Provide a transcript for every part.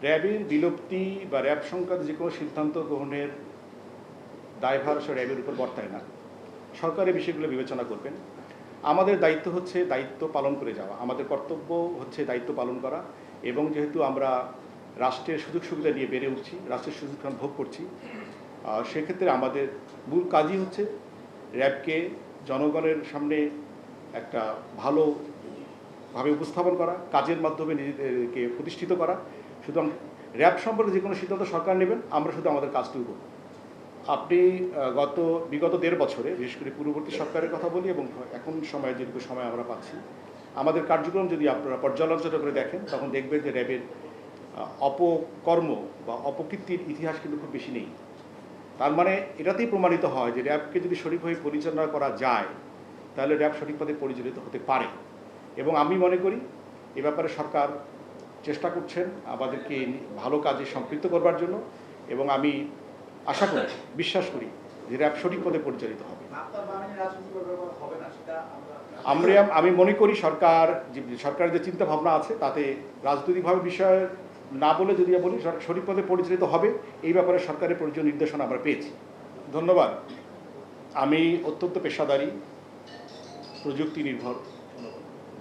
র্যাবের বিলুপ্তি বা র্যাব সংক্রান্ত যে কোনো সিদ্ধান্ত গ্রহণের দায়ভার সে র্যাবের উপর বর্তায় না। সরকার এই বিষয়গুলো বিবেচনা করবেন। আমাদের দায়িত্ব হচ্ছে দায়িত্ব পালন করে যাওয়া, আমাদের কর্তব্য হচ্ছে দায়িত্ব পালন করা। এবং যেহেতু আমরা রাষ্ট্রের সুযোগ সুবিধা নিয়ে বেড়ে উঠছি, রাষ্ট্রের সুযোগ সুবিধা ভোগ করছি, সেক্ষেত্রে আমাদের মূল কাজই হচ্ছে র্যাবকে জনগণের সামনে একটা ভালোভাবে উপস্থাপন করা, কাজের মাধ্যমে নিজেদেরকে প্রতিষ্ঠিত করা। সুতরাং র্যাব সম্পর্কে যে কোনো সিদ্ধান্ত সরকার নেবেন, আমরা শুধু আমাদের কাজটুকু করব। আপনি বিগত 1.5 বছরে, বিশেষ করে পূর্ববর্তী সরকারের কথা বলি এবং এখন সময়ে যেটুকু সময় আমরা পাচ্ছি, আমাদের কার্যক্রম যদি আপনারা পর্যালোচনা করে দেখেন, তখন দেখবেন যে র্যাবের অপকর্ম বা অপকীর্তির ইতিহাস কিন্তু খুব বেশি নেই। তার মানে এটাতেই প্রমাণিত হয় যে র্যাবকে যদি সঠিকভাবে পরিচালনা করা যায়, তাহলে র্যাব সঠিক পথে পরিচালিত হতে পারে। এবং আমি মনে করি এ ব্যাপারে সরকার চেষ্টা করছেন আমাদেরকে ভালো কাজে সম্পৃক্ত করবার জন্য, এবং আমি আশা করি, বিশ্বাস করি যে র্যাব সঠিক পথে পরিচালিত হবে। আমি মনে করি সরকারের যে চিন্তা ভাবনা আছে তাতে রাজনৈতিকভাবে বিষয় না বলে যদি বলি সঠিক পথে পরিচালিত হবে, এই ব্যাপারে সরকারের প্রয়োজনীয় নির্দেশনা আমরা পেয়েছি। ধন্যবাদ। আমি অত্যন্ত পেশাদারী, প্রযুক্তি নির্ভর,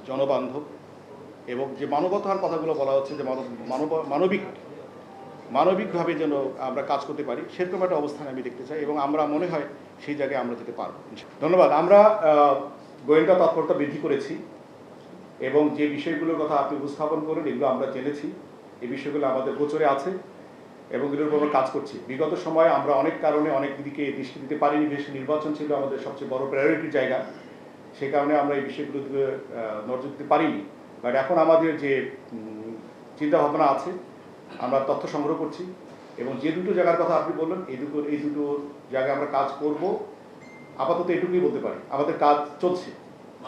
জনবান্ধব এবং যে মানবতার কথাগুলো বলা হচ্ছে, যে মানবিকভাবে যেন আমরা কাজ করতে পারি, সেরকম একটা অবস্থানে আমি দেখতে চাই এবং আমরা মনে হয় সেই জায়গায় আমরা যেতে পারব। ধন্যবাদ। আমরা গোয়েন্দা তৎপরতা বৃদ্ধি করেছি এবং যে বিষয়গুলোর কথা আপনি উপস্থাপন করেন এগুলো আমরা জেনেছি। এই বিষয়গুলো আমাদের গোচরে আছে এবং এগুলোর উপর আমরা কাজ করছি। বিগত সময়ে আমরা অনেক কারণে অনেক দিকে দৃষ্টি দিতে পারিনি, বিশেষ নির্বাচন ছিল আমাদের সবচেয়ে বড় প্রায়োরিটির জায়গা, সেই কারণে আমরা এই বিষয়গুলোর দিকে নজর দিতে পারিনি। বাট এখন আমাদের যে চিন্তাভাবনা আছে, আমরা তথ্য সংগ্রহ করছি এবং যে দুটো জায়গার কথা আপনি বললেন, এই দুটো জায়গায় আমরা কাজ করব। আপাতত এটুকুই বলতে পারি, আমাদের কাজ চলছে।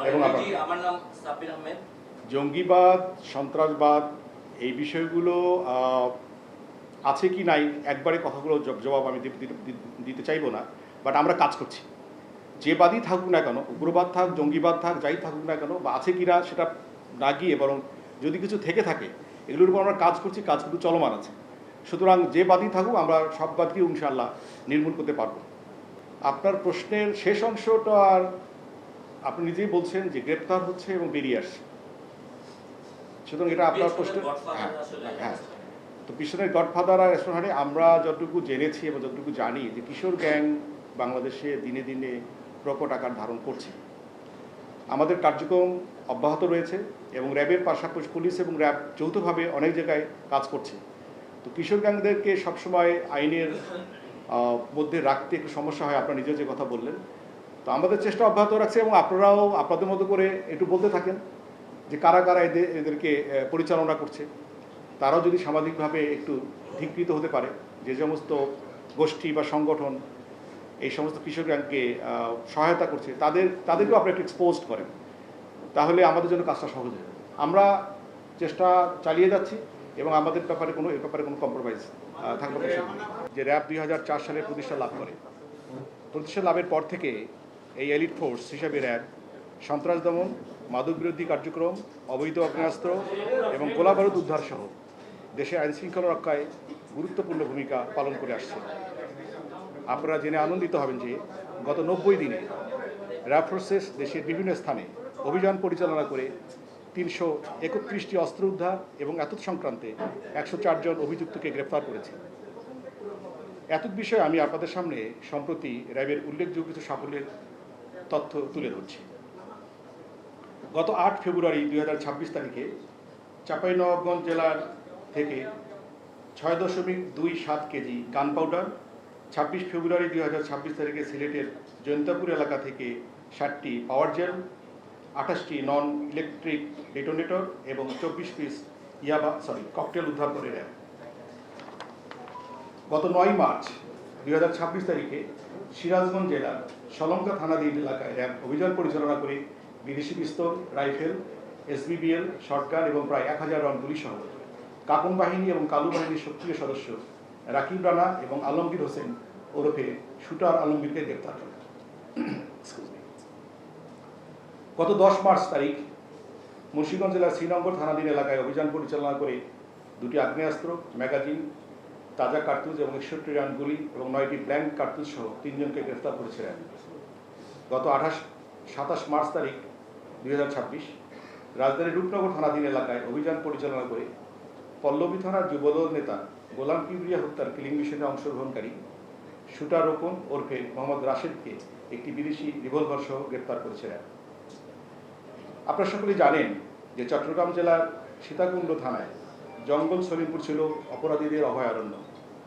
এবং আমার নাম সাব্বির আহমেদ। জঙ্গিবাদ, সন্ত্রাসবাদ এই বিষয়গুলো আছে কি নাই একবারে কথাগুলো জবাব আমি দিতে চাইবো না, বাট আমরা কাজ করছি। যে বাদই থাকুক না কেন, উগ্রবাদ থাক, জঙ্গিবাদ থাক, যাই থাকুক না কেন, বা আছে কিনা সেটা না গিয়ে বরং যদি কিছু থেকে থাকে এগুলোর উপর আমরা কাজ করছি, কাজ কিন্তু চলমান আছে। সুতরাং যে বাদই থাকুক আমরা সব বাদকে ইনশাআল্লাহ নির্মূল করতে পারবো। আপনার প্রশ্নের শেষ অংশটা আর আপনি নিজেই বলছেন যে গ্রেপ্তার হচ্ছে এবং বেরিয়ে আসছে, সুতরাং এটা আপনার প্রশ্ন। হ্যাঁ, তো পিছনের গডফাদার আর এসমাহানি আমরা যতটুকু জেনেছি এবং যতটুকু জানি যে কিশোর গ্যাং বাংলাদেশে দিনে দিনে প্রকট আকার ধারণ করছে। আমাদের কার্যক্রম অব্যাহত রয়েছে এবং র্যাবের পাশাপাশি পুলিশ এবং র্যাব যৌথভাবে অনেক জায়গায় কাজ করছে। তো কিশোর গ্যাংদেরকে সবসময় আইনের মধ্যে রাখতে একটু সমস্যা হয়, আপনারা নিজেও যে কথা বললেন। তো আমাদের চেষ্টা অব্যাহত রাখছে এবং আপনারাও আপনাদের মতো করে একটু বলতে থাকেন যে কারা কারা এদেরকে পরিচালনা করছে। তারাও যদি সামাজিকভাবে একটু ধিকৃত হতে পারে, যে সমস্ত গোষ্ঠী বা সংগঠন এই সমস্ত কিশোর গ্যাংকে সহায়তা করছে, তাদেরকেও আপনি একটু এক্সপোজড করেন, তাহলে আমাদের জন্য কাজটা সহজ হবে। আমরা চেষ্টা চালিয়ে যাচ্ছি এবং আমাদের এ ব্যাপারে কোনো কম্প্রোমাইজ থাকবে না। যে র্যাব 2004 সালে প্রতিষ্ঠা লাভ করে, প্রতিষ্ঠা লাভের পর থেকে এই এলিট ফোর্স হিসাবে র্যাব সন্ত্রাস দমন, মাদক বিরোধী কার্যক্রম, অবৈধ আগ্নেয়াস্ত্র এবং গোলাবারুদ উদ্ধার সহ দেশে আইনশৃঙ্খলা রক্ষায় গুরুত্বপূর্ণ ভূমিকা পালন করে আসছে। আপনারা জেনে আনন্দিত হবেন যে গত 90 দিনে র্যাব ফোর্সেস দেশের বিভিন্ন স্থানে অভিযান পরিচালনা করে 331টি অস্ত্র উদ্ধার এবং এতদ সংক্রান্তে 104 জন অভিযুক্তকে গ্রেফতার করেছে। এতদ বিষয়ে আমি আপনাদের সামনে সম্প্রতি র্যাবের উল্লেখযোগ্য কিছু সাফল্যের তথ্য তুলে ধরছি। গত 8 ফেব্রুয়ারি 2026 তারিখে চাঁপাইনবাবগঞ্জ জেলার থেকে 6.27 কেজি গান পাউডার, 26 ফেব্রুয়ারি 2026 তারিখে সিলেটের জয়ন্তাপুর এলাকা থেকে 60টি পাওয়ার জেল, 28টি নন ইলেকট্রিক ডেটোনেটর এবং 24 পিস ককটেল উদ্ধার করে র্যাব। গত 9 মার্চ 2026 তারিখে সিরাজগঞ্জ জেলার সলঙ্কা থানাধীন এলাকায় র্যাব অভিযান পরিচালনা করে বিদেশি পিস্তল, রাইফেল, SBBL, শটগান এবং প্রায় 1000 রাউন্ড গুলিসহ কাকুন বাহিনী এবং কালু বাহিনীর সক্রিয় সদস্য রাকিব রানা এবং আলমগীর হোসেন ওরফে শুটার আলমগীরকে গ্রেপ্তার করে। গত 10 মার্চ তারিখ মুন্সিগঞ্জ জেলার শ্রীনগর থানাধীন এলাকায় অভিযান পরিচালনা করে 2টি আগ্নেয়াস্ত্র, ম্যাগাজিন, তাজা কার্তুজ এবং 61 রাউন্ড গুলি এবং 9টি ব্ল্যাঙ্ক কার্তুজ সহ 3 জনকে গ্রেফতার করেছে র্যাব। গত 27 মার্চ তারিখ 2026 রাজধানীর রূপনগর থানাধীন এলাকায় অভিযান পরিচালনা করে পল্লবী থানার যুবদল নেতা গোলাম কিবরিয়া হত্যার কিলিং মিশনে অংশগ্রহণকারী শুটার রোকন ওরফে মোহাম্মদ রাশেদকে একটি বিদেশি রিভলভার সহ গ্রেপ্তার করেছে র্যাব। আপনারা সকলেই জানেন যে চট্টগ্রাম জেলার সীতাকুণ্ড থানায় জঙ্গল সলিমপুর ছিল অপরাধীদের অভয়ারণ্য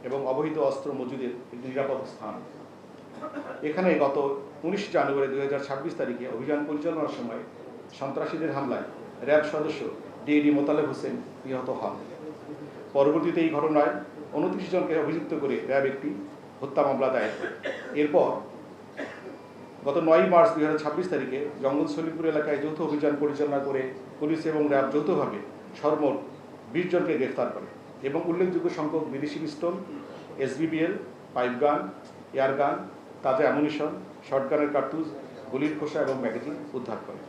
এবং অবৈধ অস্ত্র মজুদের একটি নিরাপদ স্থান। এখানে গত 19 জানুয়ারি 2026 তারিখে অভিযান পরিচালনার সময় সন্ত্রাসীদের হামলায় র্যাব সদস্য ডিএডি মোতালেব হোসেন নিহত হন। পরবর্তীতে এই ঘটনায় 29 জনকে অভিযুক্ত করে র্যাব একটি হত্যা মামলা দায়ের করে। এরপর গত 9 মার্চ 2026 তারিখে জঙ্গল সলিমপুর এলাকায় যৌথ অভিযান পরিচালনা করে পুলিশ এবং র্যাব যৌথভাবে সর্বমোট 20 জনকে গ্রেফতার করে এবং উল্লেখযোগ্য সংখ্যক বিদেশি পিস্তল, SBBL, পাইপ গান, এয়ার গান, তাজা অ্যামুনিশন, শর্টগানের কার্তুজ, গুলির খোসা এবং ম্যাগাজিন উদ্ধার করে।